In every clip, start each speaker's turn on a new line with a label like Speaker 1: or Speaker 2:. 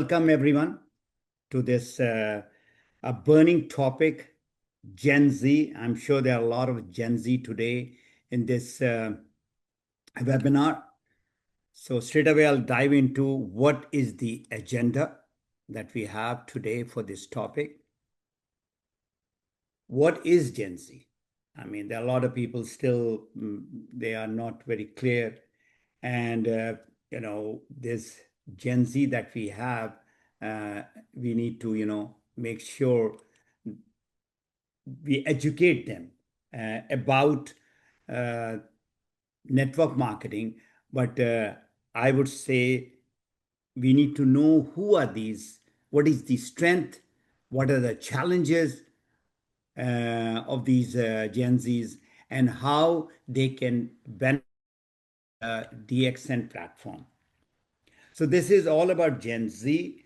Speaker 1: welcome everyone to this a burning topic, Gen Z. I'm sure there are a lot of Gen Z today in this webinar. So straight away, I'll dive into what is the agenda that we have today for this topic. What is Gen Z? I mean, there are a lot of people still, they are not very clear. And, this Gen Z that we have, we need to, make sure we educate them about uh, network marketing. But I would say we need to know who are these, what is the strength, what are the challenges of these Gen Zs, and how they can benefit DXN platform. So this is all about Gen Z.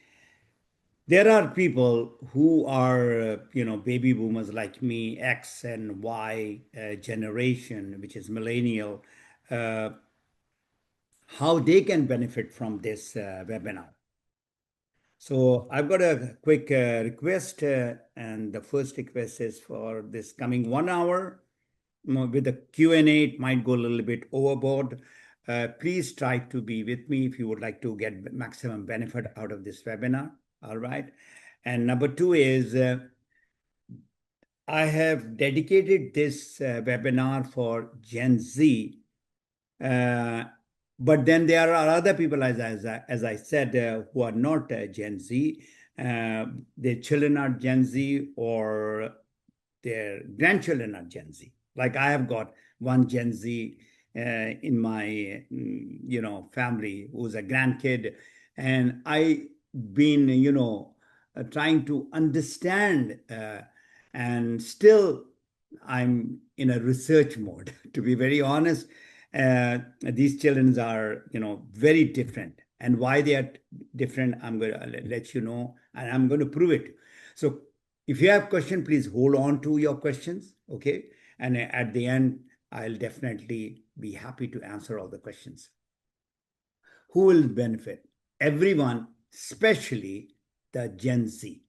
Speaker 1: There are people who are, baby boomers like me, X and Y generation, which is millennial, uh, how they can benefit from this webinar. So I've got a quick request, and the first request is for this coming 1 hour. With the Q&A, it might go a little bit overboard. Please try to be with me if you would like to get maximum benefit out of this webinar. All right. And number two is I have dedicated this webinar for Gen Z. But then there are other people, as I said, who are not Gen Z. Their children are Gen Z or their grandchildren are Gen Z. Like I have got one Gen Z in my, family who's a grandkid. And I been, trying to understand and still I'm in a research mode, to be very honest. These children are, very different. And why they are different, I'm going to let you know, and I'm going to prove it. So if you have questions, please hold on to your questions, okay? And at the end, I'll definitely be happy to answer all the questions. Who will benefit? Everyone, especially the Gen Z.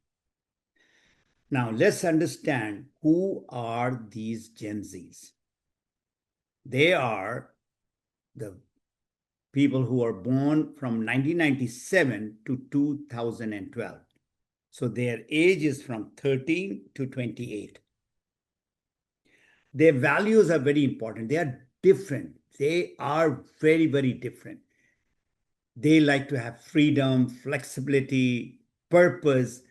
Speaker 1: Now, let's understand who are these Gen Zs. They are the people who are born from 1997 to 2012. So their age is from 13 to 28. Their values are very important. They are different. They are very, very different. They like to have freedom, flexibility, purpose,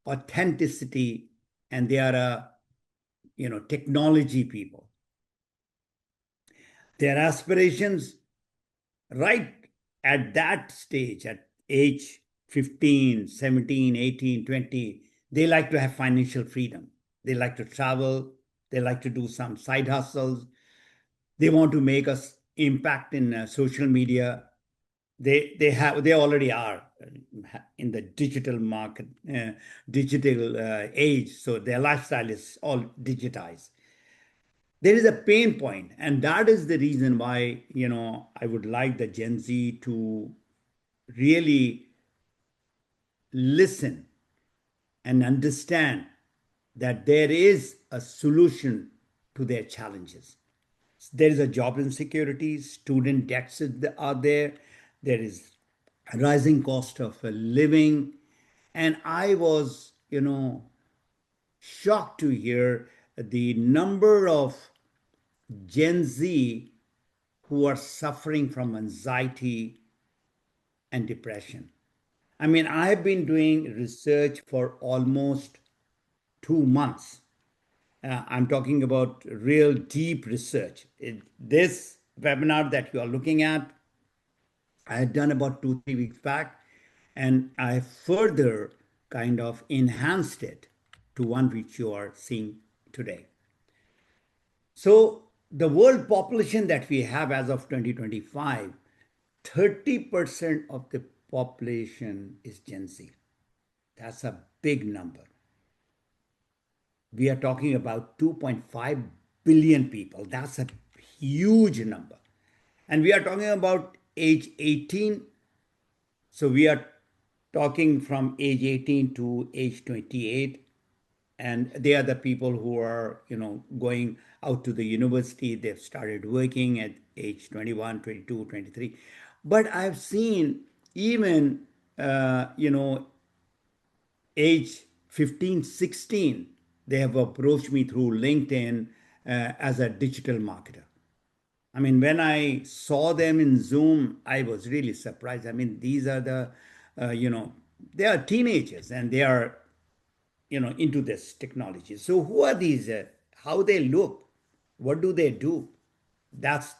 Speaker 1: authenticity, and they are technology people. Their aspirations, right at that stage, at age 15, 17, 18, 20, they like to have financial freedom. They like to travel. They like to do some side hustles. They want to make us impact in social media. They already are in the digital market, digital age. So their lifestyle is all digitized. There is a pain point, and that is the reason why I would like the Gen Z to really listen and understand that there is a solution to their challenges. There is a job insecurity, student debts are there, there is a rising cost of living. And I was, shocked to hear the number of Gen Z who are suffering from anxiety and depression. I mean, I have been doing research for almost 2 months. I'm talking about real deep research. This webinar that you are looking at, I had done about 2, 3 weeks back, and I further kind of enhanced it to one which you are seeing today. So, the world population that we have as of 2025, 30% of the population is Gen Z. That's a big number. We are talking about 2.5 billion people. That's a huge number. And we are talking about age 18. So we are talking from age 18 to age 28, and they are the people who are, going out to the university. They've started working at age 21, 22, 23. But I've seen even, age 15, 16, they have approached me through LinkedIn as a digital marketer. I mean, when I saw them in Zoom, I was really surprised. I mean, these are uh, you know, they are teenagers and they are, into this technology. So who are these? How they look? What do they do? That's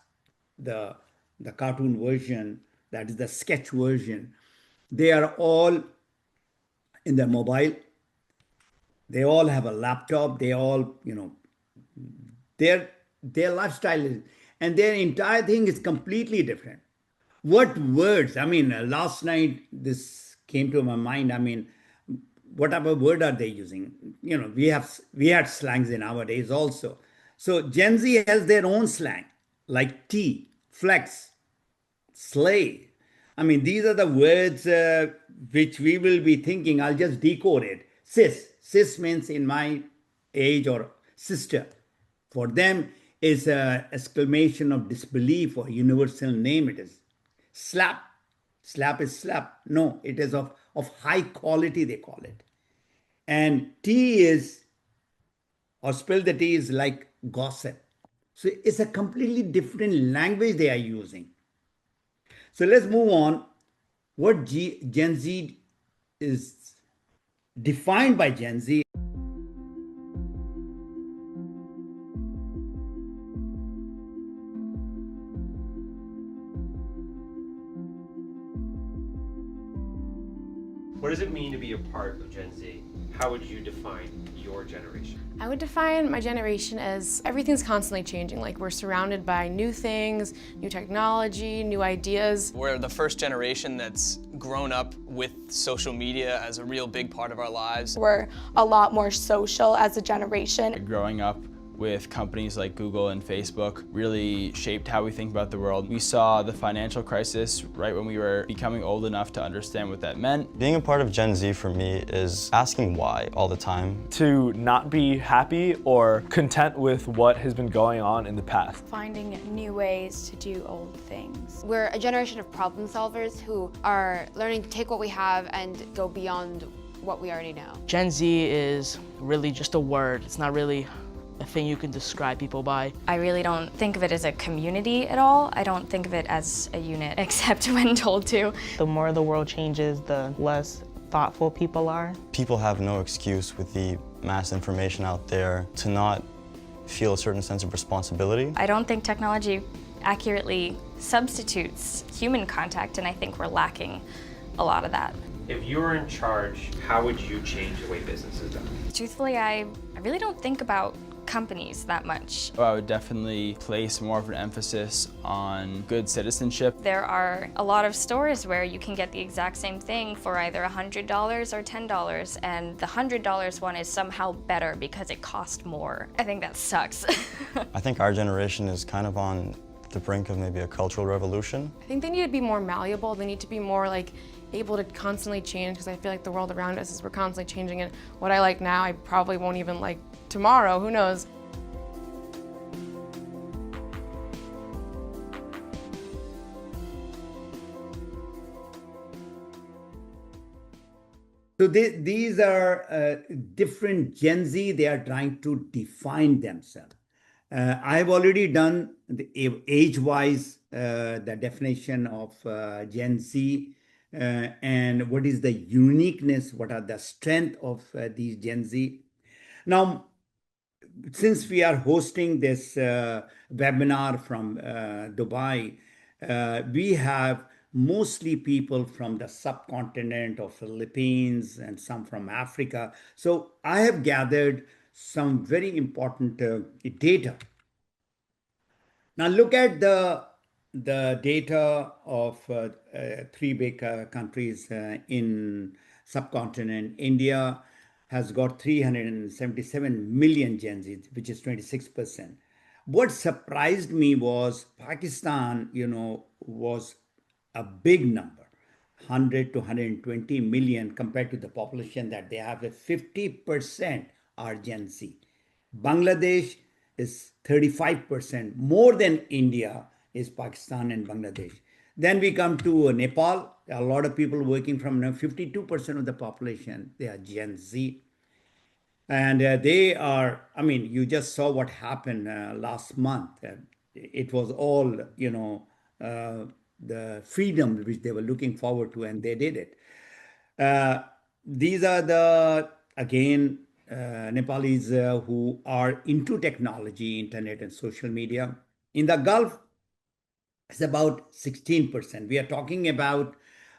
Speaker 1: the the cartoon version. That is the sketch version. They are all in their mobile. They all have a laptop. They all, their their lifestyle is, and their entire thing is completely different. What words? I mean, last night this came to my mind. I mean, whatever word are they using? We had slangs in our days also. So Gen Z has their own slang, like T, flex, slay. I mean, these are the words which we will be thinking. I'll just decode it. Sis. Sis means in my age, or sister. For them is a exclamation of disbelief or universal name. It is slap. Slap is slap. No, it is of high quality, they call it. And tea is, or spill the tea is like gossip. So it's a completely different language they are using. So let's move on. What Gen Z is defined by Gen Z.
Speaker 2: What does it mean to be a part of Gen Z? How would you define your generation?
Speaker 3: I would define my generation as everything's constantly changing. Like, we're surrounded by new things, new technology, new ideas.
Speaker 4: We're the first generation that's grown up with social media as a real big part of our lives.
Speaker 5: We're a lot more social as a generation.
Speaker 6: Growing up with companies like Google and Facebook really shaped how we think about the world. We saw the financial crisis right when we were becoming old enough to understand what that meant.
Speaker 7: Being a part of Gen Z for me is asking why all the time.
Speaker 8: To not be happy or content with what has been going on in the past.
Speaker 9: Finding new ways to do old things.
Speaker 10: We're a generation of problem solvers who are learning to take what we have and go beyond what we already know.
Speaker 11: Gen Z is really just a word. It's not really a thing you can describe people by.
Speaker 9: I really don't think of it as a community at all. I don't think of it as a unit, except when told to.
Speaker 12: The more the world changes, the less thoughtful people are.
Speaker 7: People have no excuse with the mass information out there to not feel a certain sense of responsibility.
Speaker 9: I don't think technology accurately substitutes human contact, and I think we're lacking a lot of that.
Speaker 2: If you were in charge, how would you change the way business is done?
Speaker 9: Truthfully, I really don't think about companies that much.
Speaker 6: I would definitely place more of an emphasis on good citizenship.
Speaker 9: There are a lot of stores where you can get the exact same thing for either $100 or $10, and the $100 one is somehow better because it cost more. I think that sucks.
Speaker 7: I think our generation is kind of on the brink of maybe a cultural revolution.
Speaker 3: I think they need to be more malleable. They need to be more like able to constantly change, because I feel like the world around us is we're constantly changing, and what I like now I probably won't even like tomorrow, who knows.
Speaker 1: So these are different Gen Z. They are trying to define themselves. I've already done the age-wise the definition of Gen Z, and what is the uniqueness, what are the strength of these Gen Z. Now, since we are hosting this webinar from Dubai, we have mostly people from the subcontinent of Philippines and some from Africa. So I have gathered some very important data. Now look at the data of three big countries in subcontinent. India has got 377 million Gen Z, which is 26%. What surprised me was Pakistan, was a big number. 100 to 120 million compared to the population that they have. 50% are Gen Z. Bangladesh is 35%. More than India is Pakistan and Bangladesh. Then we come to Nepal. A lot of people working from 52% of the population, they are Gen Z. And they are, I mean, you just saw what happened last month. It was all, the freedom which they were looking forward to, and they did it. These are the, again, Nepalis who are into technology, internet, and social media. In the Gulf, it's about 16%. We are talking about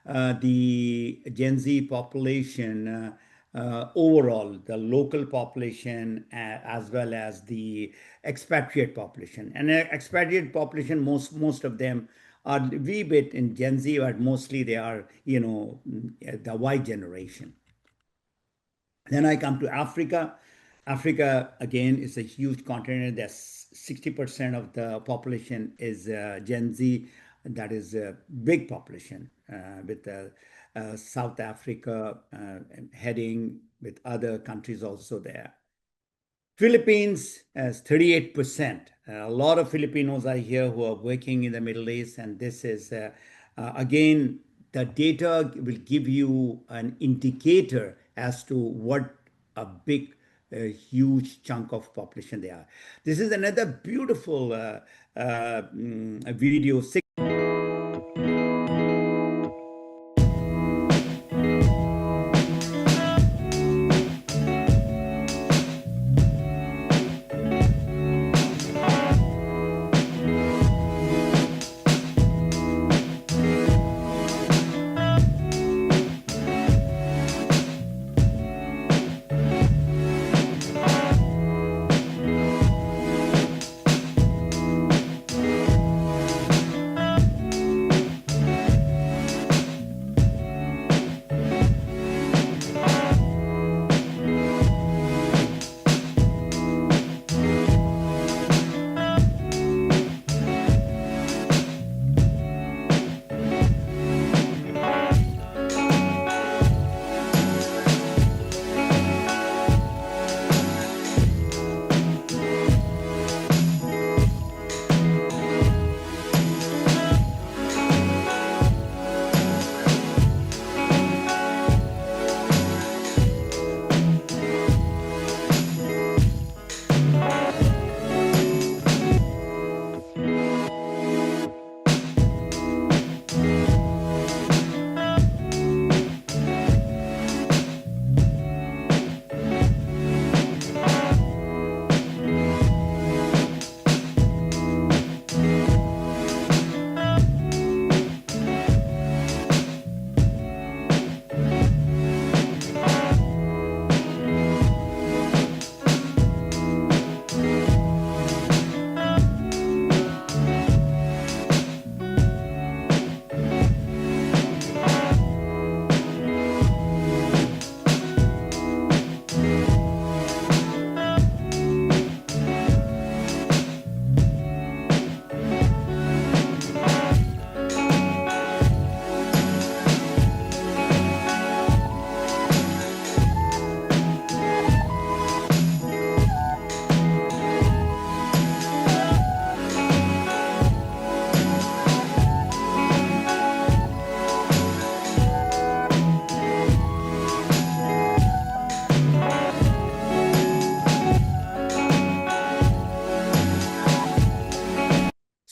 Speaker 1: the Gen Z population overall, the local population, as well as the expatriate population. And expatriate population, most of them are a wee bit in Gen Z, but mostly they are, the Y generation. Then I come to Africa. Africa, again, is a huge continent. There's 60% of the population is Gen Z. That is a big population with South Africa heading with other countries also there. Philippines has 38%. A lot of Filipinos are here who are working in the Middle East, and this is, again, the data will give you an indicator as to what a big, huge chunk of population they are. This is another beautiful video.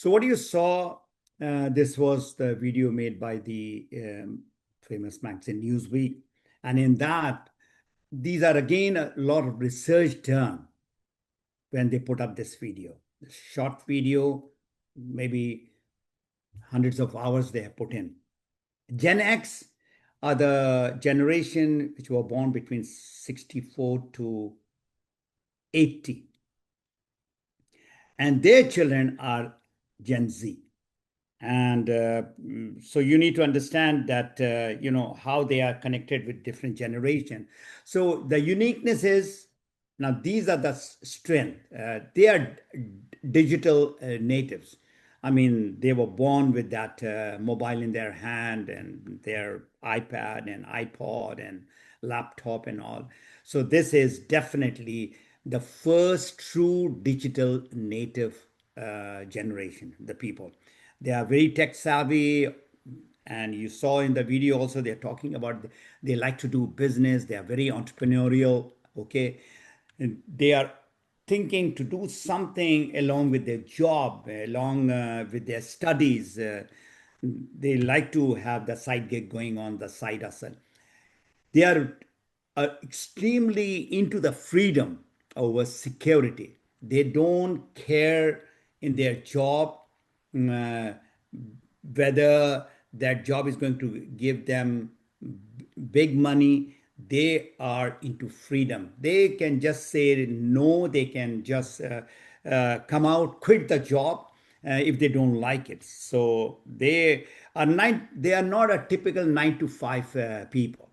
Speaker 1: So what you saw, this was the video made by the famous magazine Newsweek. And in that, these are again a lot of research done when they put up this video. This short video, maybe hundreds of hours they have put in. Gen X are the generation which were born between 64 to 80. And their children are Gen Z. And so you need to understand that, how they are connected with different generation. So the uniqueness is, now these are the strength. They are digital natives. I mean, they were born with that mobile in their hand and their iPad and iPod and laptop and all. So this is definitely the first true digital native generation, the people. They are very tech savvy, and you saw in the video also they're talking about they like to do business. They are very entrepreneurial. Okay, and they are thinking to do something along with their job, along with their studies. They like to have the side gig going on, the side hustle. They are extremely into the freedom over security. They don't care in their job uh, whether that job is going to give them big money. They are into freedom. They can just say no. They can just come out, quit the job if they don't like it. So they are not a typical 9 to 5 people.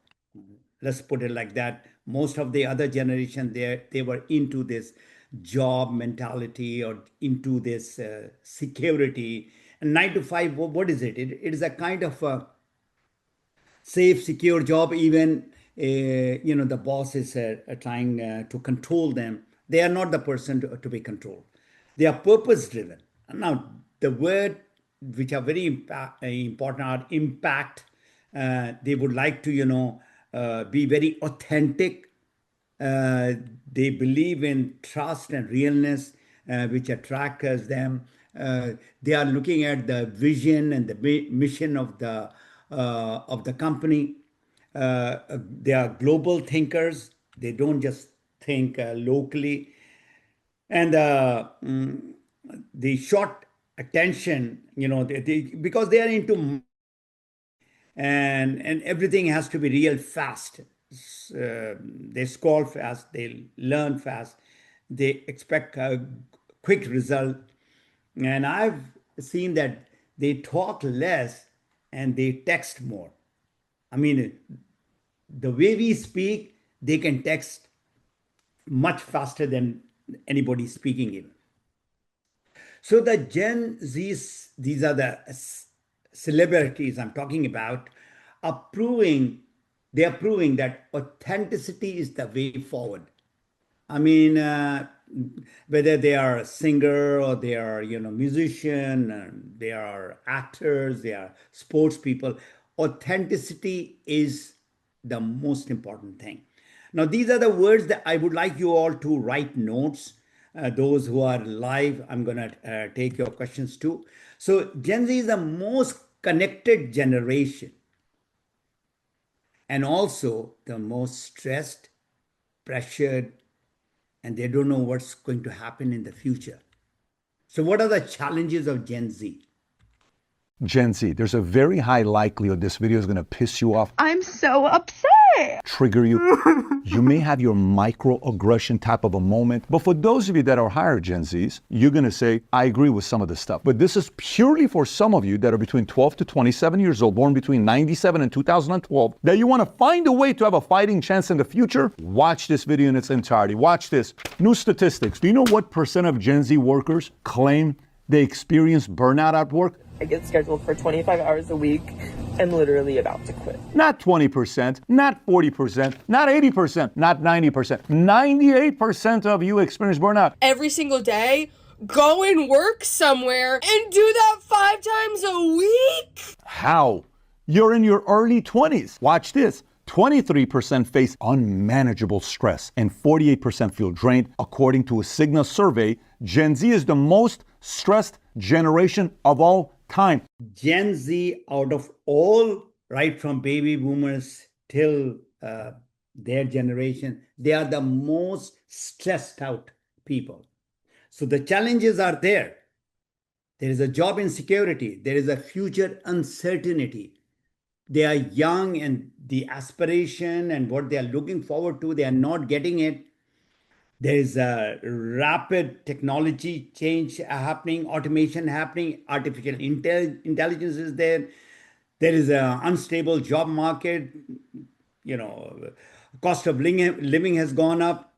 Speaker 1: Let's put it like that. Most of the other generation, they were into this job mentality or into this security. And 9 to 5, what is it? It is a kind of a safe, secure job. Even the boss is trying to control them. They are not the person to be controlled. They are purpose driven. Now, the word which are very important are impact. They would like to be very authentic. They believe in trust and realness, which attracts them. They are looking at the vision and the mission of the company. They are global thinkers. They don't just think locally. And the short attention, because they are into, and everything has to be real fast. They scroll fast, they learn fast, they expect a quick result. And I've seen that they talk less and they text more. I mean, the way we speak, they can text much faster than anybody speaking even. So the Gen Zs, these are the celebrities I'm talking about, are proving, they are proving that authenticity is the way forward. I mean, whether they are a singer or they are, musician, and they are actors, they are sports people, authenticity is the most important thing. Now, these are the words that I would like you all to write notes. Those who are live, I'm going to take your questions too. So, Gen Z is the most connected generation and also the most stressed, pressured, and they don't know what's going to happen in the future. So, what are the challenges of Gen Z?
Speaker 13: Gen Z, there's a very high likelihood this video is going to piss you off.
Speaker 14: I'm so upset.
Speaker 13: Trigger you. You may have your microaggression type of a moment. But for those of you that are higher Gen Zs, you're going to say, I agree with some of this stuff. But this is purely for some of you that are between 12 to 27 years old, born between 97 and 2012, that you want to find a way to have a fighting chance in the future. Watch this video in its entirety. Watch this. New statistics. Do you know what % of Gen Z workers claim they experience burnout at work?
Speaker 12: I get scheduled for 25 hours a week and literally about to quit.
Speaker 13: Not 20%, not 40%, not 80%, not 90%. 98% of you experience burnout.
Speaker 15: Every single day, go and work somewhere and do that 5 times a week?
Speaker 13: How? You're in your early 20s. Watch this. 23% face unmanageable stress and 48% feel drained. According to a Cigna survey, Gen Z is the most stressed generation of all time.
Speaker 1: Gen Z, out of all, right from baby boomers till their generation, they are the most stressed out people. So the challenges are there. There is a job insecurity. There is a future uncertainty. They are young and the aspiration and what they are looking forward to, they are not getting it. There is a rapid technology change happening, automation happening, artificial intelligence is there. There is an unstable job market. Cost of living has gone up.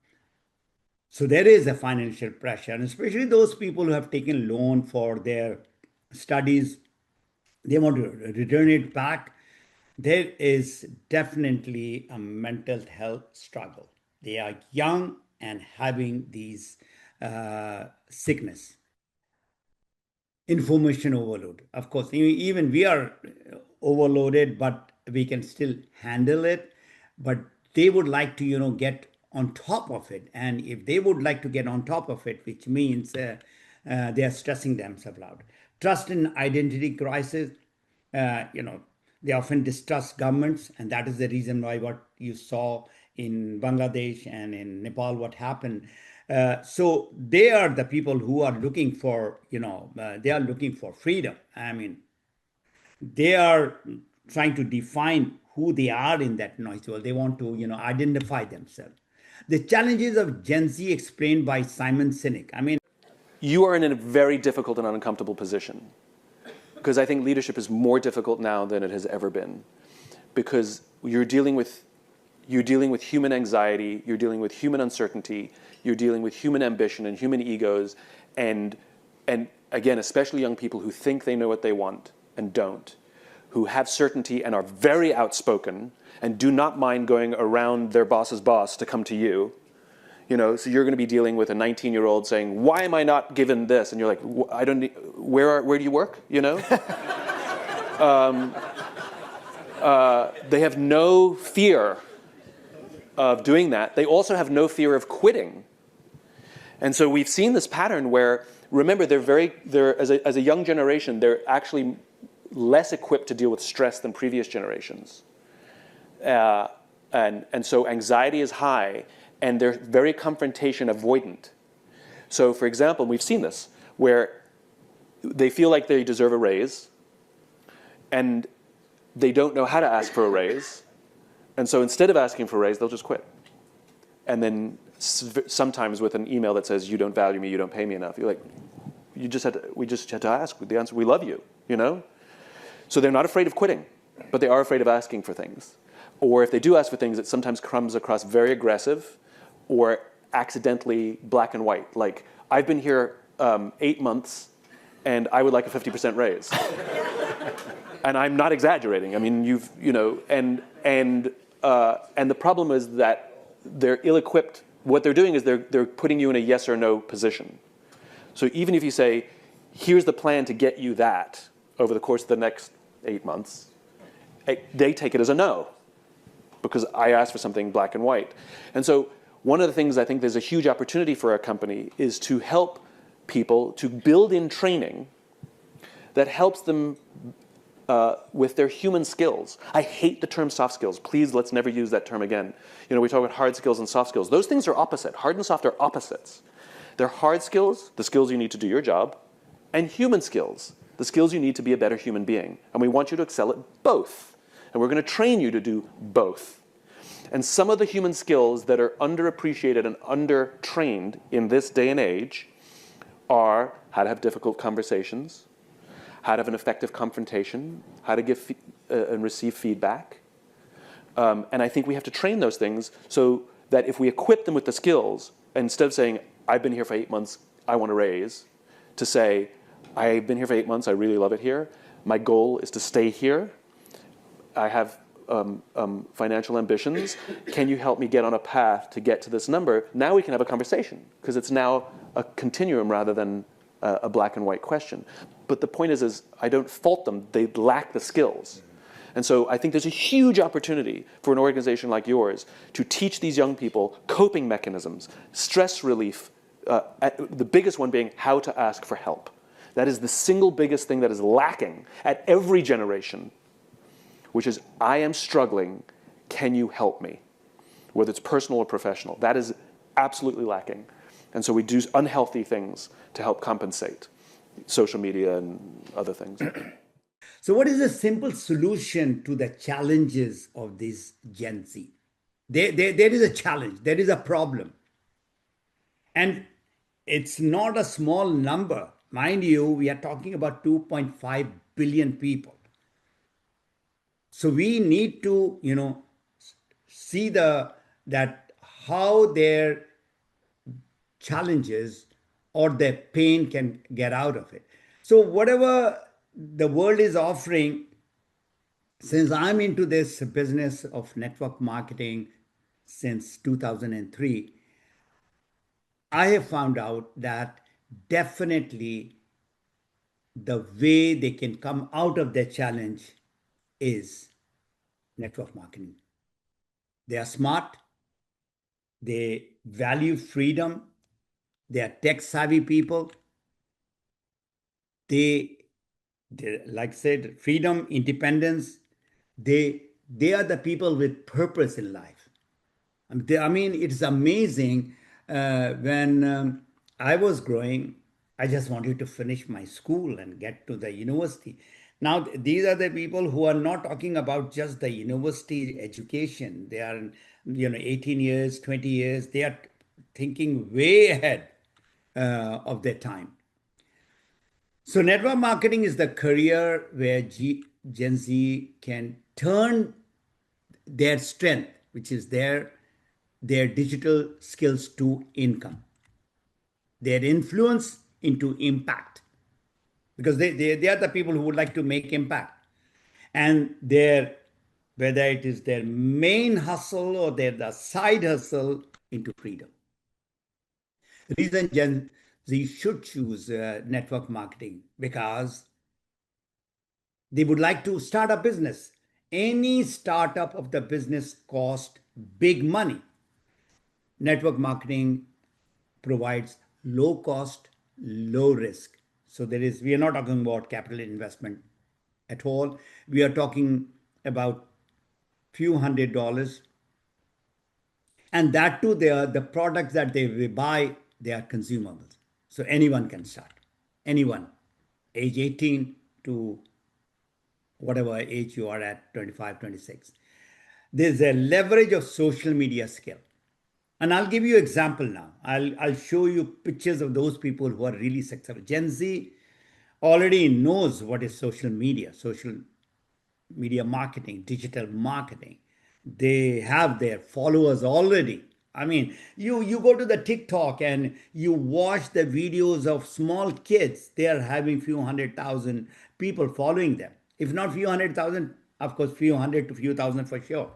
Speaker 1: So there is a financial pressure, and especially those people who have taken loan for their studies, they want to return it back. There is definitely a mental health struggle. They are young and having these sickness, information overload. Of course, even we are overloaded, but we can still handle it. But they would like to, get on top of it. And if they would like to get on top of it, which means they are stressing themselves out. Trust and identity crisis, they often distrust governments, and that is the reason why what you saw in Bangladesh and in Nepal, what happened. So they are the people who are looking for, they are looking for freedom. I mean, they are trying to define who they are in that noise world. They want to, identify themselves. The challenges of Gen Z explained by Simon Sinek. I mean,
Speaker 16: you are in a very difficult and uncomfortable position, because I think leadership is more difficult now than it has ever been, because you're dealing with human anxiety, you're dealing with human uncertainty, you're dealing with human ambition and human egos, and again, especially young people who think they know what they want and don't, who have certainty and are very outspoken and do not mind going around their boss's boss to come to you. So you're going to be dealing with a 19-year-old saying, "Why am I not given this?" And you're like, "I don't need, where do you work?" They have no fear of doing that. They also have no fear of quitting. And so we've seen this pattern where, remember, they're as a young generation, they're actually less equipped to deal with stress than previous generations. And so anxiety is high, and they're very confrontation avoidant. So for example, we've seen this, where they feel like they deserve a raise, and they don't know how to ask for a raise. And so instead of asking for a raise, they'll just quit. And then sometimes with an email that says, "You don't value me, you don't pay me enough," you're like, we just had to ask. The answer, we love you, So they're not afraid of quitting, but they are afraid of asking for things. Or if they do ask for things, it sometimes comes across very aggressive or accidentally black and white. Like, I've been here 8 months, and I would like a 50% raise. And I'm not exaggerating. I mean, and the problem is that they're ill-equipped. What they're doing is they're putting you in a yes or no position. So even if you say, "Here's the plan to get you that over the course of the next 8 months," they take it as a no, because I asked for something black and white. And so one of the things I think there's a huge opportunity for our company is to help people to build in training that helps them with their human skills. I hate the term soft skills. Please, let's never use that term again. We talk about hard skills and soft skills. Those things are opposite. Hard and soft are opposites. They're hard skills, the skills you need to do your job, and human skills, the skills you need to be a better human being. And we want you to excel at both. And we're going to train you to do both. And some of the human skills that are underappreciated and undertrained in this day and age are how to have difficult conversations, how to have an effective confrontation, how to give and receive feedback. And I think we have to train those things so that if we equip them with the skills, instead of saying, "I've been here for 8 months, I want a raise," to say, "I've been here for 8 months, I really love it here. My goal is to stay here. I have financial ambitions. Can you help me get on a path to get to this number?" Now we can have a conversation, because it's now a continuum rather than a black and white question. But the point is I don't fault them. They lack the skills. And so I think there's a huge opportunity for an organization like yours to teach these young people coping mechanisms, stress relief, the biggest one being how to ask for help. That is the single biggest thing that is lacking at every generation, which is, "I am struggling, can you help me?" Whether it's personal or professional. That is absolutely lacking. And so we do unhealthy things to help compensate, social media and other things.
Speaker 1: So what is the simple solution to the challenges of this Gen Z? There is a challenge, there is a problem. And it's not a small number. Mind you, we are talking about 2.5 billion people. So we need to, see that how their challenges or their pain can get out of it. So whatever the world is offering, since I'm into this business of network marketing since 2003, I have found out that definitely the way they can come out of their challenge is network marketing. They are smart, they value freedom, they are tech savvy people. They, like I said, freedom, independence, they are the people with purpose in life. I mean, it's amazing when I was growing, I just wanted to finish my school and get to the university. Now, these are the people who are not talking about just the university education. They are, 18 years, 20 years. They are thinking way ahead of their time. So, network marketing is the career where Gen Z can turn their strength, which is their digital skills, to income, their influence into impact, because they are the people who would like to make impact, and whether it is their main hustle or the side hustle, into freedom. The reason Gen Z should choose network marketing, because they would like to start a business. Any startup of the business cost big money. Network marketing provides low cost, low risk. So we are not talking about capital investment at all. We are talking about few $100s. And that too, the products that they will buy, they are consumables. So anyone can start. Anyone, age 18 to whatever age you are at, 25, 26. There's a leverage of social media skill. And I'll give you example now. I'll show you pictures of those people who are really successful. Gen Z already knows what is social media marketing, digital marketing. They have their followers already. I mean, you go to the TikTok and you watch the videos of small kids. They are having few 100,000 people following them. If not few 100,000, of course, few hundred to few thousand for sure.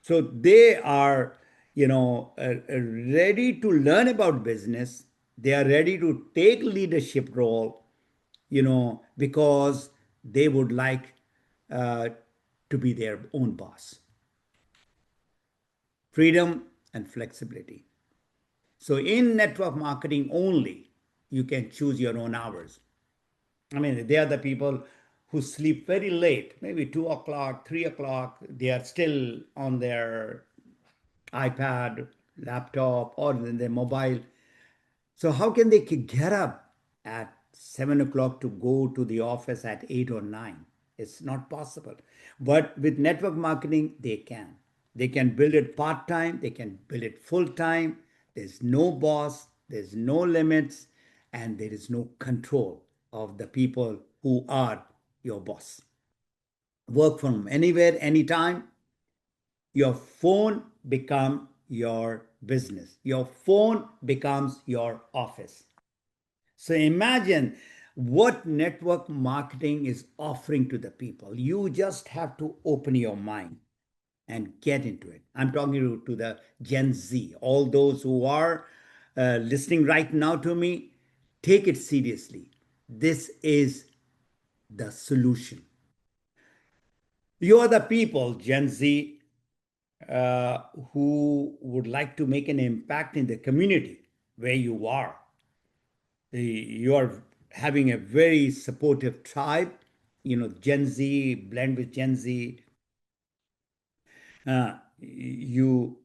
Speaker 1: So they are, ready to learn about business. They are ready to take leadership role, because they would like to be their own boss. Freedom and flexibility. So in network marketing only, you can choose your own hours. I mean, they are the people who sleep very late, maybe 2 o'clock, 3 o'clock. They are still on their iPad, laptop, or their mobile. So how can they get up at 7 o'clock to go to the office at 8 or 9? It's not possible. But with network marketing, they can. They can build it part-time, they can build it full-time. There's no boss, there's no limits, and there is no control of the people who are your boss. Work from anywhere, anytime. Your phone becomes your business. Your phone becomes your office. So imagine what network marketing is offering to the people. You just have to open your mind and get into it. I'm talking to the Gen Z, all those who are listening right now to me. Take it seriously. This is the solution. You are the people, Gen Z, who would like to make an impact in the community where you are. You are having a very supportive tribe, Gen Z, blend with Gen Z. You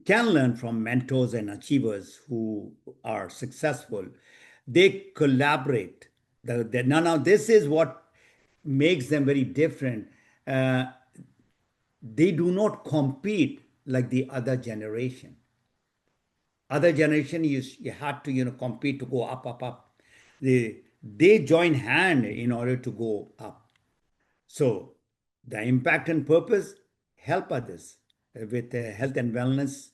Speaker 1: can learn from mentors and achievers who are successful. They collaborate. Now, this is what makes them very different. They do not compete like the other generation. Other generation, you had to compete to go up. They join hand in order to go up. So the impact and purpose: help others with health and wellness,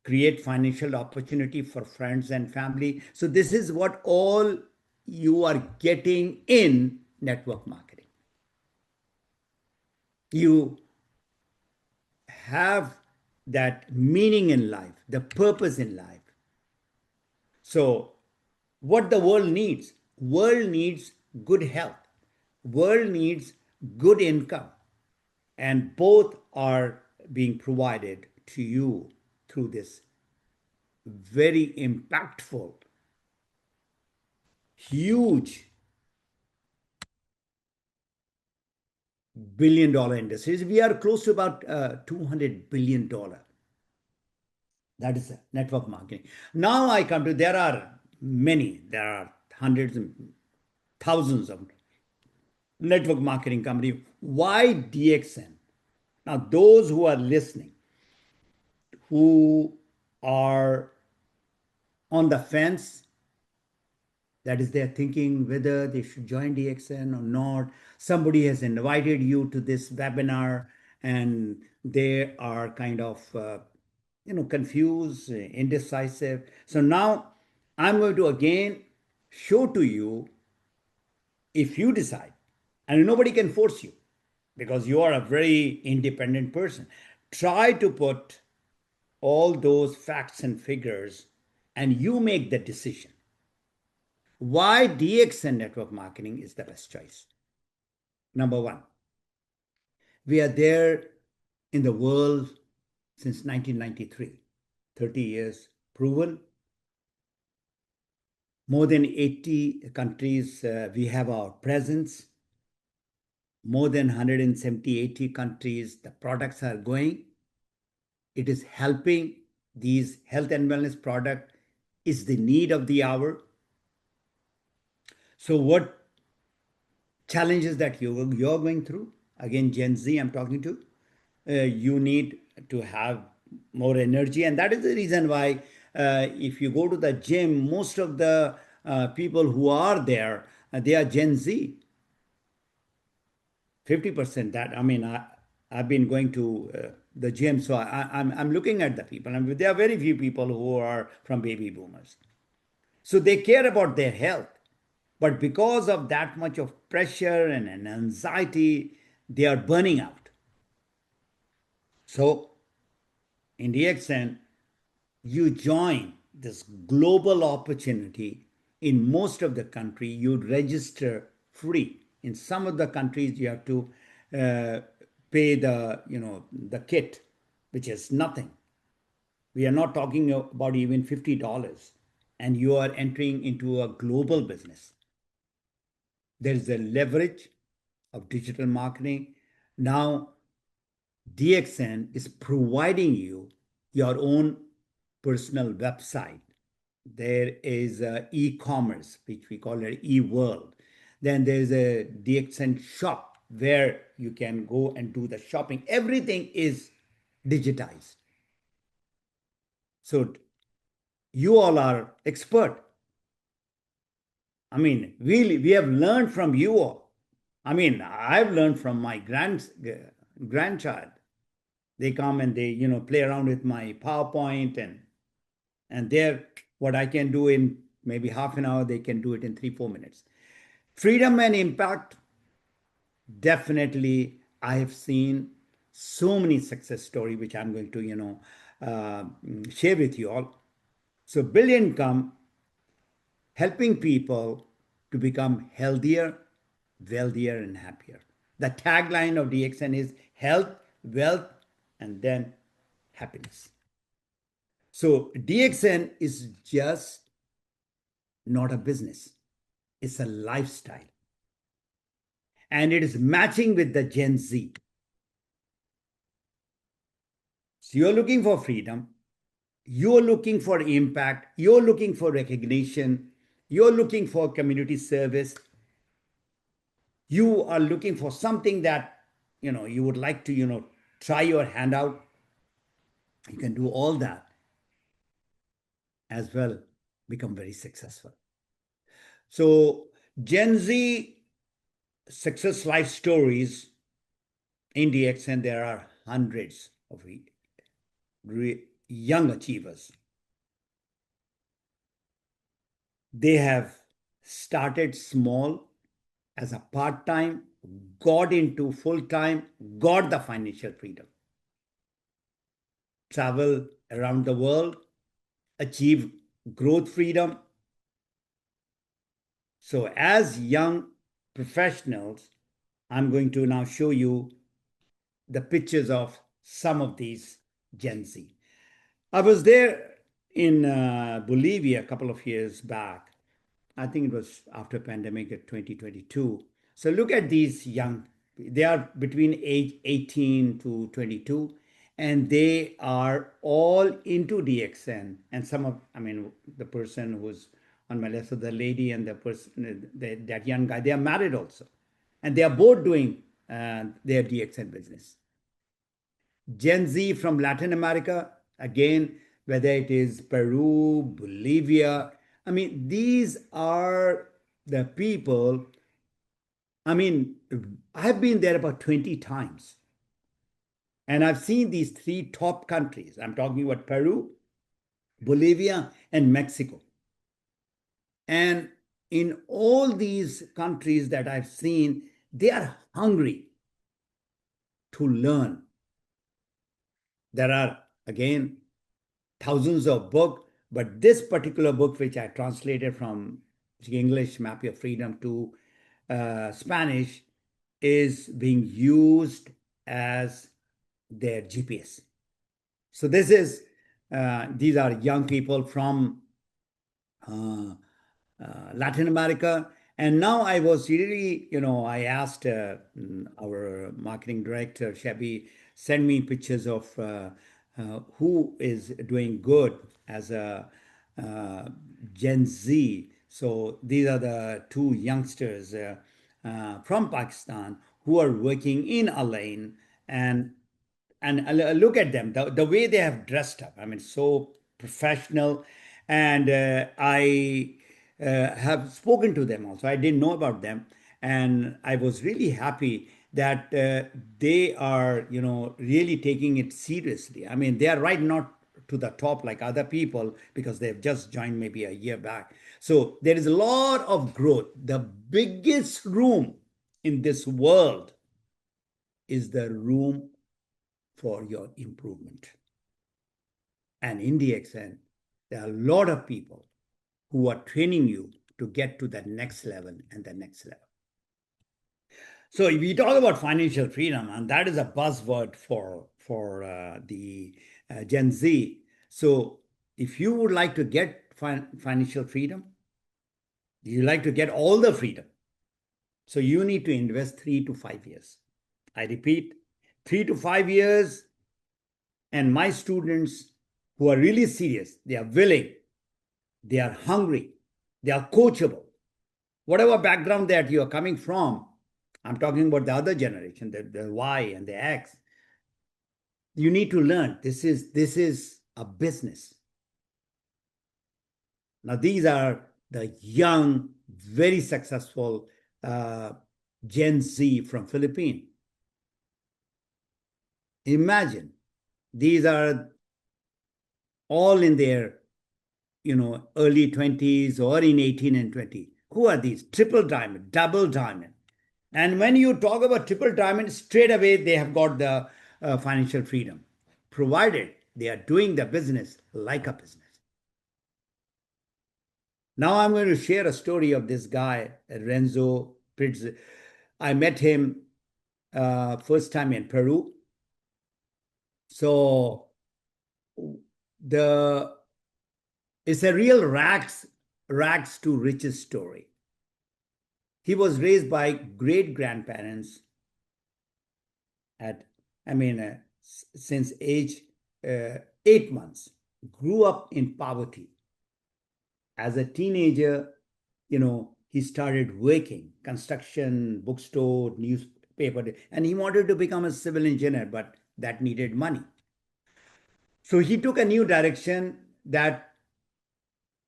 Speaker 1: create financial opportunity for friends and family. So this is what all you are getting in network marketing. You have that meaning in life, the purpose in life. So what the world needs good health, world needs good income, and both are being provided to you through this very impactful, huge billion-dollar industries. We are close to about $200 billion. That is network marketing. Now I come to, there are hundreds and thousands of network marketing companies. Why DXN? Now, those who are listening, who are on the fence, that is, they're thinking whether they should join DXN or not. Somebody has invited you to this webinar and they are kind of confused, indecisive. So now I'm going to again show to you, if you decide, and nobody can force you because you are a very independent person, try to put all those facts and figures and you make the decision. Why DXN network marketing is the best choice? Number one, we are there in the world since 1993, 30 years proven. More than 80 countries, we have our presence. More than 170, 80 countries, the products are going. It is helping. These health and wellness product is the need of the hour. So what challenges that you're going through? Again, Gen Z, I'm talking to. You need to have more energy. And that is the reason why if you go to the gym, most of the people who are there, they are Gen Z. 50% that, I mean, I've been going to the gym, so I'm looking at the people. And there are very few people who are from baby boomers. So they care about their health. But because of that much of pressure and anxiety, they are burning out. So in DXN, you join this global opportunity. In most of the country, you register free. In some of the countries, you have to pay the kit, which is nothing. We are not talking about even $50, and you are entering into a global business. There is a leverage of digital marketing. Now, DXN is providing you your own personal website. There is e-commerce, which we call it e-world. Then there's a DXN shop where you can go and do the shopping. Everything is digitized. So you all are expert. I mean, we have learned from you all. I mean, I've learned from my grandchild. They come and they play around with my PowerPoint and they're what I can do in maybe half an hour, they can do it in 3-4 minutes. Freedom and impact, definitely. I have seen so many success stories which I'm going to share with you all. So build income, helping people to become healthier, wealthier, and happier. The tagline of DXN is health, wealth, and then happiness. So DXN is just not a business. It's a lifestyle. And it is matching with the Gen Z. So you're looking for freedom. You're looking for impact. You're looking for recognition. You're looking for community service. You are looking for something that, you would like to, try your hand out. You can do all that as well, become very successful. So Gen Z success life stories in DXN, there are hundreds of young achievers. They have started small as a part-time, got into full-time, got the financial freedom, travel around the world, achieve growth freedom. So as young professionals, I'm going to now show you the pictures of some of these Gen Z. I was there in Bolivia a couple of years back. I think it was after pandemic at 2022. So look at these young, they are between age 18 to 22, and they are all into DXN. And some of, I mean, the person who's on my left, so the lady and the person, that young guy, they are married also. And they are both doing their DXN business. Gen Z from Latin America, again, whether it is Peru, Bolivia, I mean, these are the people. I mean, I've been there about 20 times. And I've seen these three top countries. I'm talking about Peru, Bolivia, and Mexico. And in all these countries that I've seen, they are hungry to learn. There are, again, thousands of books, but this particular book, which I translated from English, Map Your Freedom, to Spanish, is being used as their GPS. So this is, these are young people from Latin America. And now I was really, I asked our marketing director, Shabby, send me pictures of who is doing good as a Gen Z. So these are the two youngsters from Pakistan who are working in Alain, and look at them, the way they have dressed up. I mean, so professional. And I have spoken to them also. I didn't know about them. And I was really happy that they are, really taking it seriously. I mean, they are right not to the top like other people because they've just joined maybe a year back. So there is a lot of growth. The biggest room in this world is the room for your improvement. And in DXN, there are a lot of people who are training you to get to the next level and the next level. So if we talk about financial freedom, and that is a buzzword for the Gen Z. So if you would like to get financial freedom, you like to get all the freedom. So you need to invest 3 to 5 years. I repeat, 3 to 5 years. And my students who are really serious, they are willing, they are hungry, they are coachable. Whatever background that you are coming from, I'm talking about the other generation, the Y and the X. You need to learn. This is a business. Now, these are the young, very successful Gen Z from Philippines. Imagine, these are all in their, early 20s or in 18 and 20. Who are these? Triple diamond, double diamond. And when you talk about triple diamond, straight away they have got the financial freedom, provided they are doing the business like a business. Now I'm going to share a story of this guy, Renzo Pritz. I met him first time in Peru. So it's a real rags to riches story. He was raised by great grandparents since age 8 months, grew up in poverty. As a teenager, he started working, construction, bookstore, newspaper, and he wanted to become a civil engineer, but that needed money. So he took a new direction. That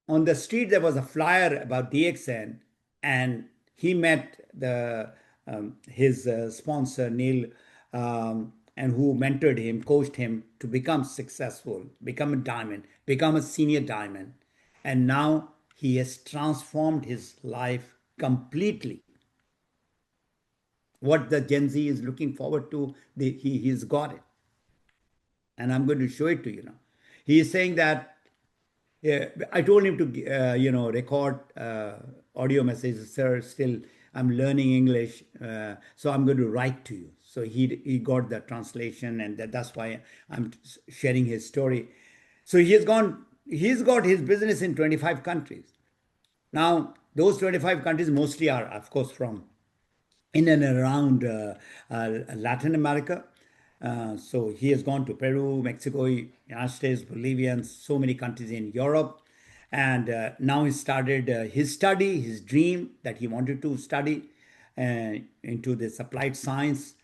Speaker 1: on the street there was a flyer about DXN, and he met his sponsor Neil, and who mentored him, coached him to become successful, become a diamond, become a senior diamond, and now he has transformed his life completely. What the Gen Z is looking forward to, he's got it. And I'm going to show it to you now. He is saying that I told him to, record audio messages. Sir, still I'm learning English, so I'm going to write to you. So he got the translation, and that's why I'm sharing his story. So he's got his business in 25 countries. Now, those 25 countries mostly are, of course, from in and around Latin America. So he has gone to Peru, Mexico, United States, Bolivia, and so many countries in Europe. And now he started his study, his dream that he wanted to study into this applied science.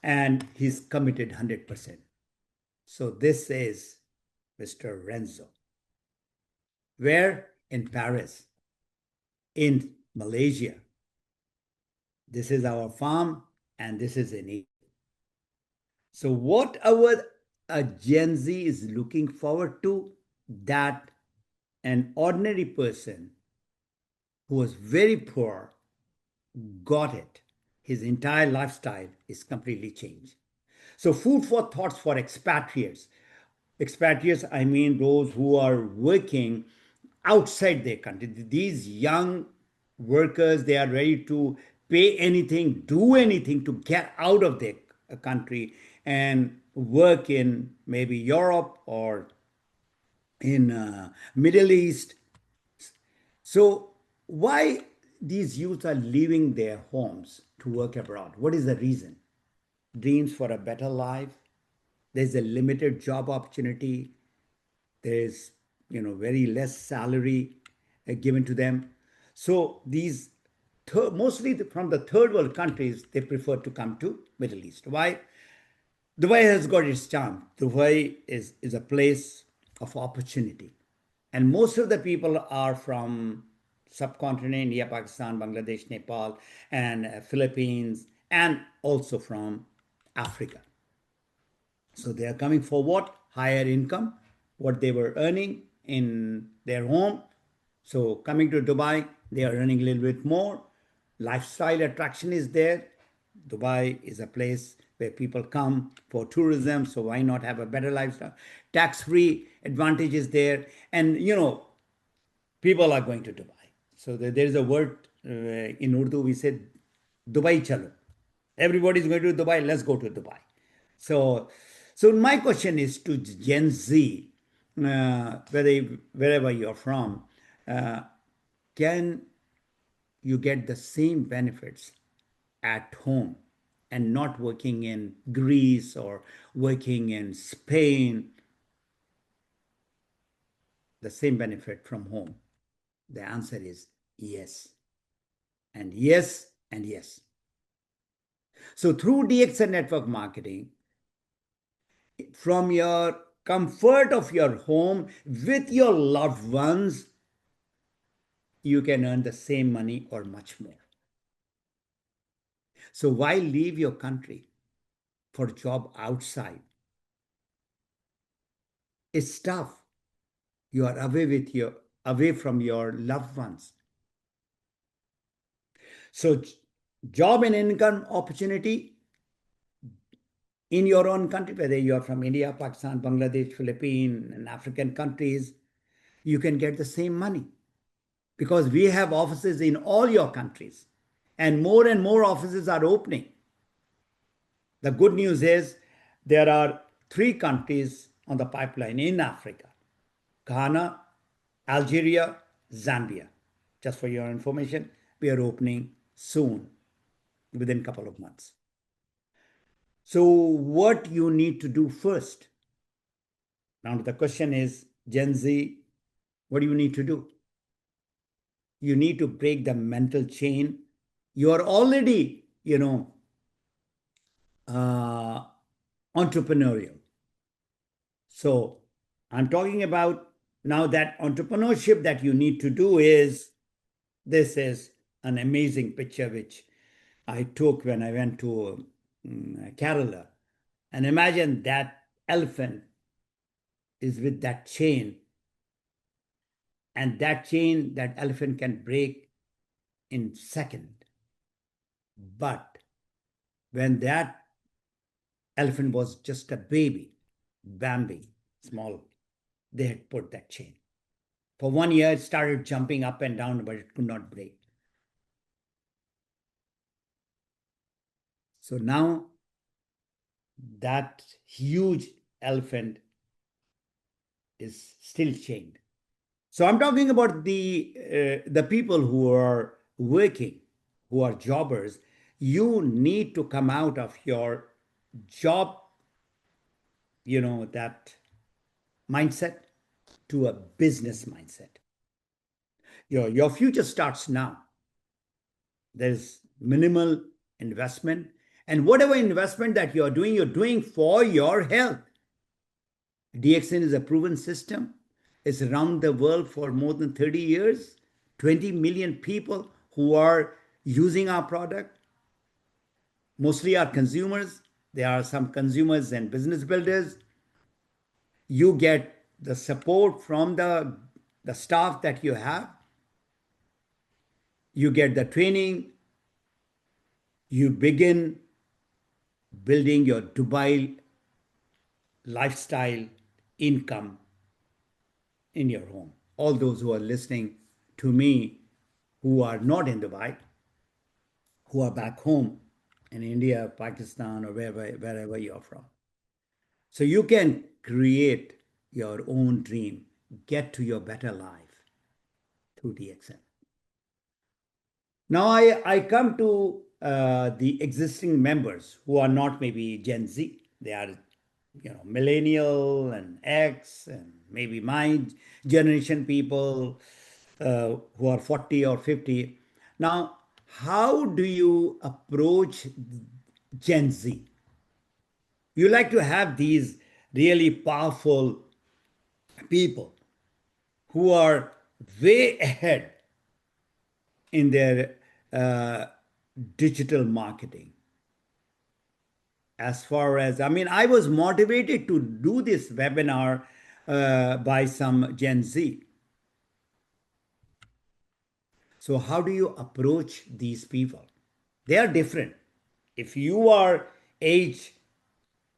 Speaker 1: And he's committed 100%. So this is Mr. Renzo. Where? In Paris, in Malaysia. This is our farm, and this is in Egypt. So what our Gen Z is looking forward to, that an ordinary person who was very poor got it. His entire lifestyle is completely changed. So food for thoughts for expatriates. Expatriates, I mean those who are working outside their country. These young workers, they are ready to pay anything, do anything to get out of their country and work in maybe Europe or in Middle East. So why these youths are leaving their homes to work abroad? What is the reason? Dreams for a better life. There's a limited job opportunity. There's very less salary given to them. So these mostly from the third world countries, they prefer to come to Middle East. Why? Dubai has got its charm. Dubai is a place of opportunity. And most of the people are from subcontinent, India, Pakistan, Bangladesh, Nepal, and Philippines, and also from Africa. So they are coming for what? Higher income, what they were earning in their home. So coming to Dubai, they are earning a little bit more. Lifestyle attraction is there. Dubai is a place where people come for tourism, so why not have a better lifestyle? Tax-free advantage is there. And, people are going to Dubai. So there is a word in Urdu, we said, Dubai chalo. Everybody's going to Dubai, let's go to Dubai. So my question is to Gen Z, wherever you're from, can you get the same benefits at home and not working in Greece or working in Spain? The same benefit from home? The answer is yes. And yes, and yes. So through DX and network marketing, from your comfort of your home with your loved ones, you can earn the same money or much more. So why leave your country for a job outside? It's tough. You are away from your loved ones. So job and income opportunity in your own country, whether you're from India, Pakistan, Bangladesh, Philippines, and African countries, you can get the same money because we have offices in all your countries and more offices are opening. The good news is there are 3 countries on the pipeline in Africa: Ghana, Algeria, Zambia. Just for your information, we are opening soon, within a couple of months. So what you need to do first? Now the question is, Gen Z, what do you need to do? You need to break the mental chain. You are already, entrepreneurial. So I'm talking about now that entrepreneurship that you need to do is, this is an amazing picture which I took when I went to Kerala. And imagine that elephant is with that chain And that chain, that elephant can break in second. But when that elephant was just a baby, Bambi, small, they had put that chain. For 1 year, it started jumping up and down, but it could not break. So now that huge elephant is still chained. So I'm talking about the people who are working, who are jobbers. You need to come out of your job, that mindset to a business mindset. Your future starts now. There's minimal investment, and whatever investment that you're doing for your health. DXN is a proven system. It's around the world for more than 30 years. 20 million people who are using our product, mostly are consumers. There are some consumers and business builders. You get the support from the staff that you have. You get the training. You begin building your Dubai lifestyle income in your home. All those who are listening to me who are not in Dubai, who are back home in India, Pakistan, or wherever you're from. So you can create your own dream, get to your better life through DXN. Now I come to the existing members who are not maybe Gen Z. They are millennial and X and maybe my generation people who are 40 or 50. Now, how do you approach Gen Z? You like to have these really powerful people who are way ahead in their digital marketing. As far as, I was motivated to do this webinar by some Gen Z. So how do you approach these people? They are different. If you are age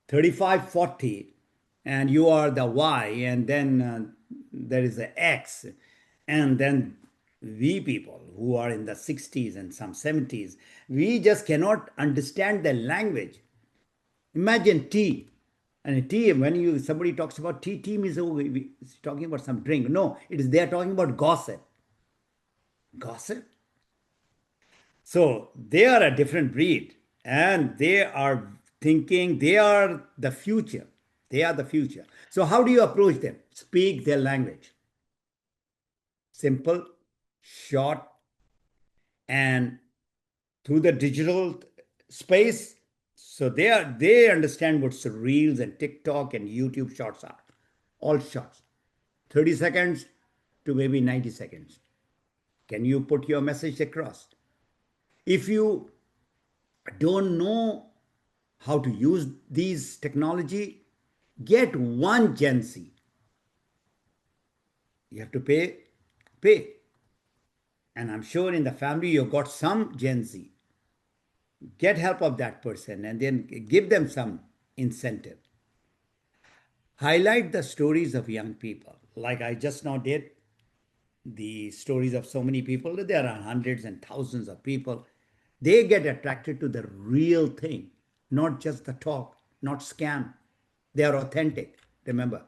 Speaker 1: 35, 40, and you are the Y, and then there is the X, and then we people who are in the 60s and some 70s, we just cannot understand the language. Imagine tea. And tea, when somebody talks about tea means talking about some drink. No, they're talking about gossip. Gossip? So they are a different breed, and they are thinking they are the future. They are the future. So how do you approach them? Speak their language. Simple, short, and through the digital space. So they understand what Reels and TikTok and YouTube shorts are. All shorts. 30 seconds to maybe 90 seconds. Can you put your message across? If you don't know how to use these technology, get one Gen Z. You have to pay. And I'm sure in the family you've got some Gen Z. Get help of that person and then give them some incentive. Highlight the stories of young people, like I just now did. The stories of so many people, there are hundreds and thousands of people. They get attracted to the real thing, not just the talk, not scam. They are authentic, remember.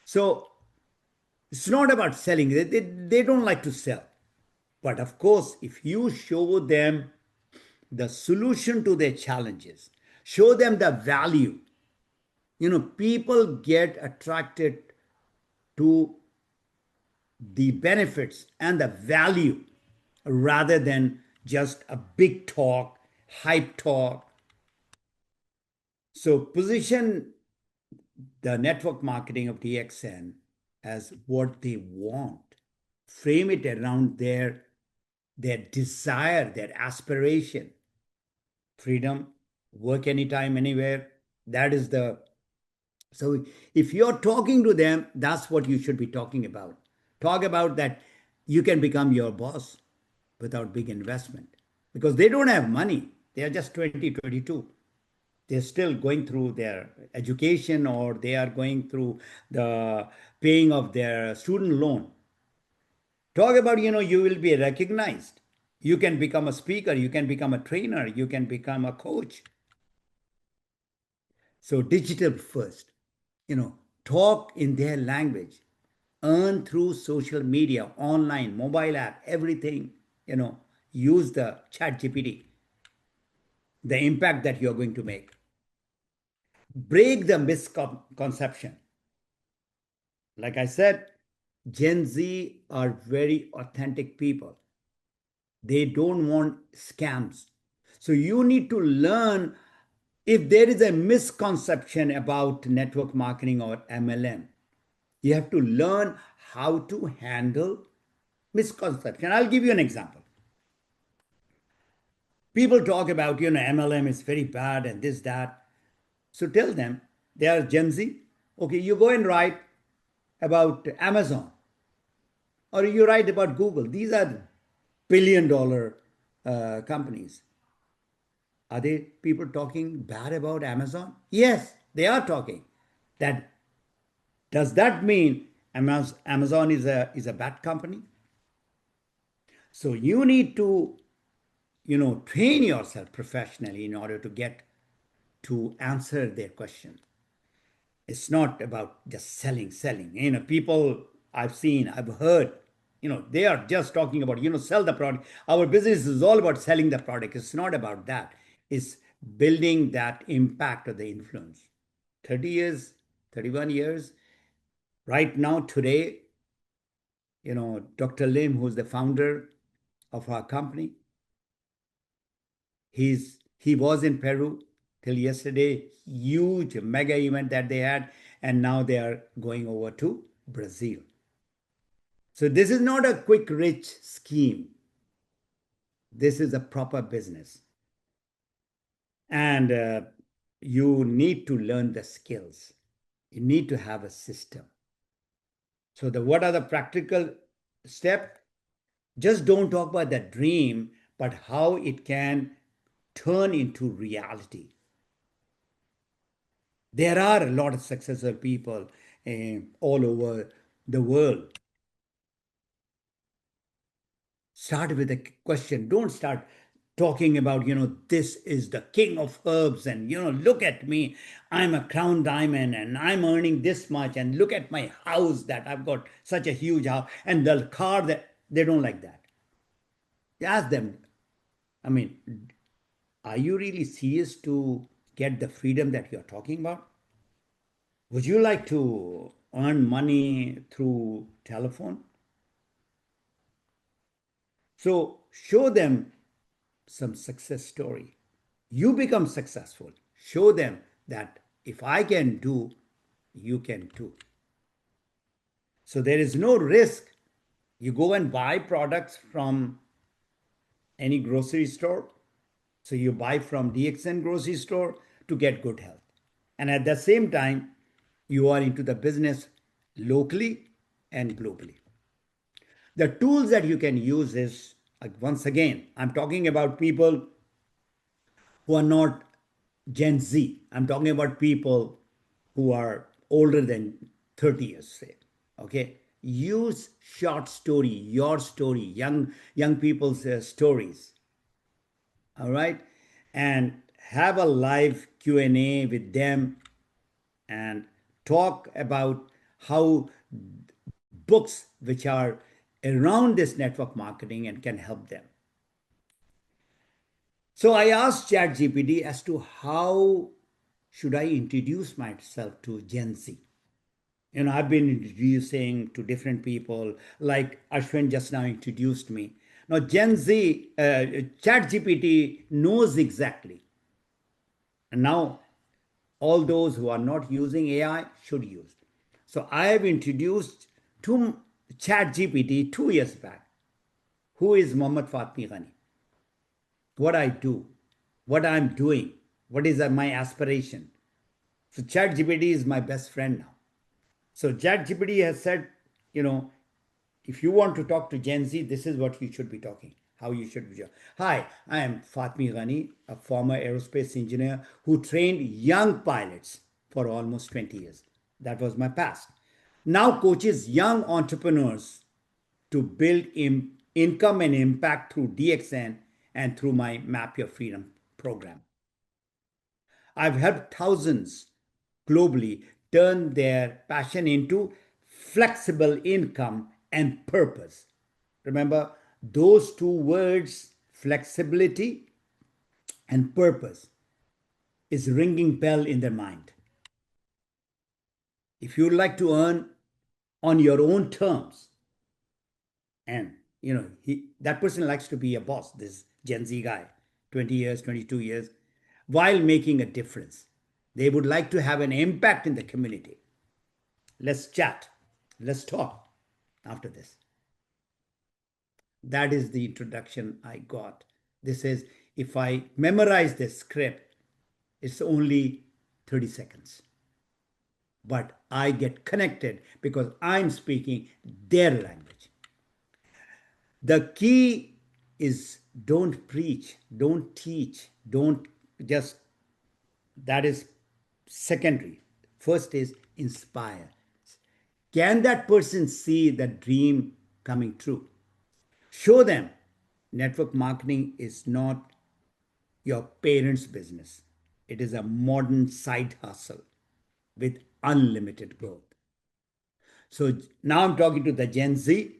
Speaker 1: So it's not about selling. They don't like to sell. But of course, if you show them the solution to their challenges, show them the value, people get attracted to the benefits and the value rather than just a big talk, hype talk. So position the network marketing of DXN as what they want. Frame it around their desire, their aspiration. Freedom, work anytime, anywhere. That is so if you're talking to them, that's what you should be talking about. Talk about that you can become your boss without big investment because they don't have money. They are just 20, 22. They're still going through their education or they are going through the paying of their student loan. Talk about, you will be recognized. You can become a speaker, you can become a trainer, you can become a coach. So digital first, talk in their language, earn through social media, online, mobile app, everything, use the chat GPT, the impact that you're going to make. Break the misconception. Like I said, Gen Z are very authentic people. They don't want scams. So you need to learn if there is a misconception about network marketing or MLM. You have to learn how to handle misconception. I'll give you an example. People talk about, MLM is very bad and this, that. So tell them they are Gen Z. Okay, you go and write about Amazon or you write about Google. These are billion-dollar companies. Are they people talking bad about Amazon? Yes, they are talking. That does that mean Amazon is a bad company? So you need to, train yourself professionally in order to get to answer their question. It's not about just selling. People I've seen, I've heard, they are just talking about, sell the product. Our business is all about selling the product. It's not about that. It's building that impact or the influence. 30 years, 31 years. Right now, today, Dr. Lim, who's the founder of our company, he was in Peru till yesterday, huge mega event that they had, and now they are going over to Brazil. So this is not a quick rich scheme. This is a proper business. And you need to learn the skills. You need to have a system. So what are the practical steps? Just don't talk about the dream, but how it can turn into reality. There are a lot of successful people all over the world. Start with a question. Don't start talking about, this is the king of herbs and, look at me. I'm a crown diamond and I'm earning this much. And look at my house that I've got such a huge house and the car that they don't like that. Ask them, are you really serious to get the freedom that you're talking about? Would you like to earn money through telephone? So show them some success story. You become successful. Show them that if I can do, you can too. So there is no risk. You go and buy products from any grocery store. So you buy from DXN grocery store to get good health. And at the same time, you are into the business locally and globally. The tools that you can use is, once again, I'm talking about people who are not Gen Z. I'm talking about people who are older than 30 years, say. Okay? Use short story, your story, young people's stories. All right? And have a live Q&A with them and talk about how books which are around this network marketing and can help them. So I asked ChatGPT as to how should I introduce myself to Gen Z. I've been introducing to different people, like Ashwin just now introduced me. Now, Gen Z, ChatGPT knows exactly. And now, all those who are not using AI should use. So I have introduced to ChatGPT 2 years back. Who is Mohammed Fatemi Ghani? What I do, what I'm doing, what is my aspiration. So ChatGPT is my best friend now. So ChatGPT has said, if you want to talk to Gen Z, this is what you should be talking, how you should be. Hi, I am Fatemi Ghani, a former aerospace engineer who trained young pilots for almost 20 years. That was my past. Now coaches young entrepreneurs to build income and impact through DXN and through my Map Your Freedom program. I've helped thousands globally turn their passion into flexible income and purpose. Remember, those two words, flexibility and purpose, is ringing bell in their mind. If you like to earn on your own terms, and that person likes to be a boss, this Gen Z guy, 20 years, 22 years, while making a difference. They would like to have an impact in the community. Let's chat. Let's talk after this. That is the introduction I got. This is, if I memorize this script, it's only 30 seconds. But I get connected because I'm speaking their language. The key is don't preach, don't teach, don't just, that is secondary. First is inspire. Can that person see the dream coming true? Show them network marketing is not your parents' business. It is a modern side hustle with unlimited growth. So now I'm talking to the Gen Z.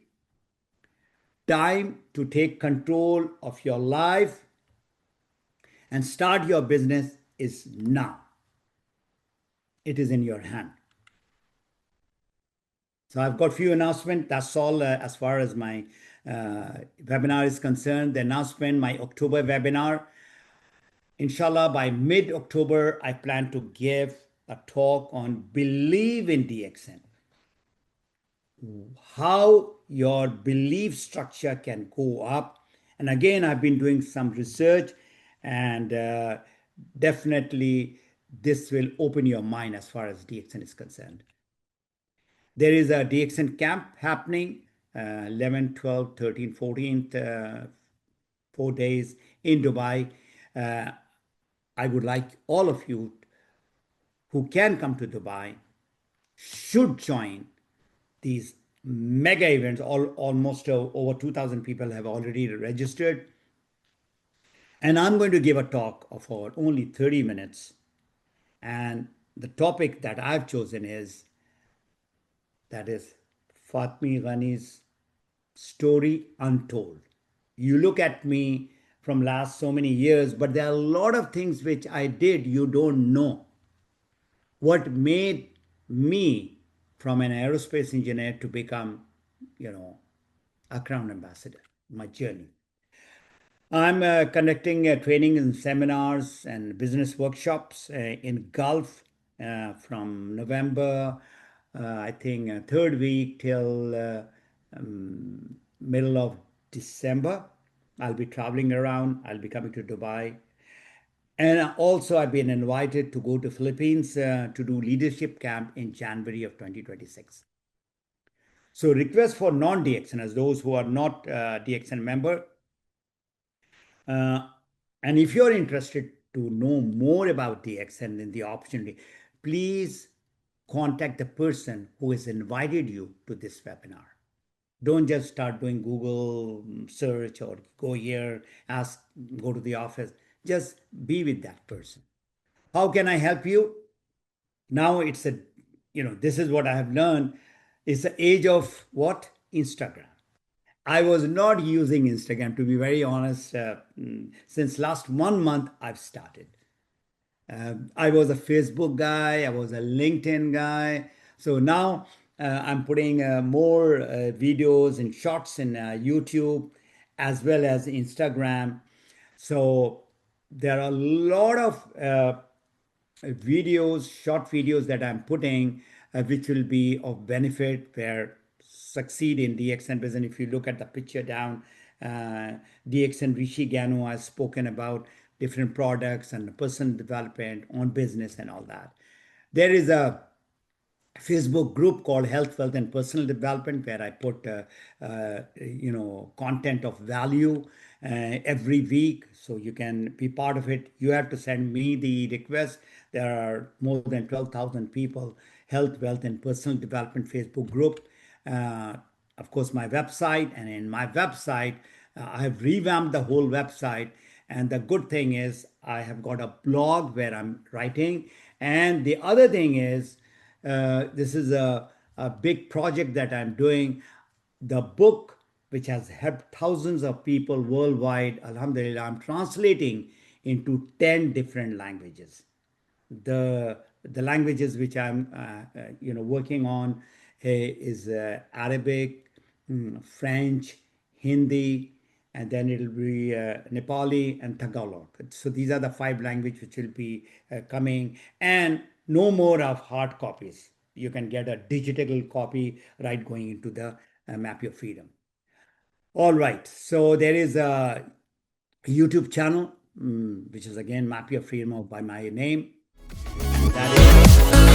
Speaker 1: Time to take control of your life and start your business is now. It is in your hand. So I've got few announcements. That's all as far as my webinar is concerned. The announcement, my October webinar. Inshallah, by mid-October, I plan to give a talk on believe in DXN. How your belief structure can go up. And again, I've been doing some research, and definitely this will open your mind as far as DXN is concerned. There is a DXN camp happening 11, 12, 13, 14th, 4 days in Dubai. I would like all of you who can come to Dubai should join these mega events. Almost over 2,000 people have already registered. And I'm going to give a talk of only 30 minutes. And the topic that I've chosen is Fatemi Ghani's story untold. You look at me from last so many years, but there are a lot of things which I did you don't know. What made me from an aerospace engineer to become, a Crown Ambassador, my journey. I'm conducting training and seminars and business workshops in Gulf from November, I think third week till middle of December. I'll be traveling around. I'll be coming to Dubai. And also I've been invited to go to Philippines to do leadership camp in January of 2026. So request for non-DXN, as those who are not DXN member. And if you're interested to know more about DXN and the opportunity, please contact the person who has invited you to this webinar. Don't just start doing Google search or go here, go to the office. Just be with that person. How can I help you? Now it's this is what I have learned. It's the age of what? Instagram. I was not using Instagram, to be very honest. Since last 1 month, I've started. I was a Facebook guy. I was a LinkedIn guy. So now I'm putting more videos and shorts in YouTube as well as Instagram. So there are a lot of videos, short videos that I'm putting, which will be of benefit where succeed in DXN business. If you look at the picture down, DXN Rishi Ganu has spoken about different products and personal development on business and all that. There is a Facebook group called Health, Wealth, and Personal Development, where I put content of value every week, so you can be part of it. You have to send me the request. There are more than 12,000 people. Health, Wealth, and Personal Development Facebook group. Uh, of course, my website, and in my website, I have revamped the whole website. And the good thing is, I have got a blog where I'm writing. And the other thing is, this is a big project that I'm doing. The book, which has helped thousands of people worldwide, Alhamdulillah, I'm translating into 10 different languages. The languages which I'm working on is Arabic, French, Hindi, and then it'll be Nepali and Tagalog. So these are the 5 languages which will be coming, and no more of hard copies. You can get a digital copy right going into the Map Your Freedom. All right, so there is a YouTube channel, which is again Map Your Freedom by my name. That is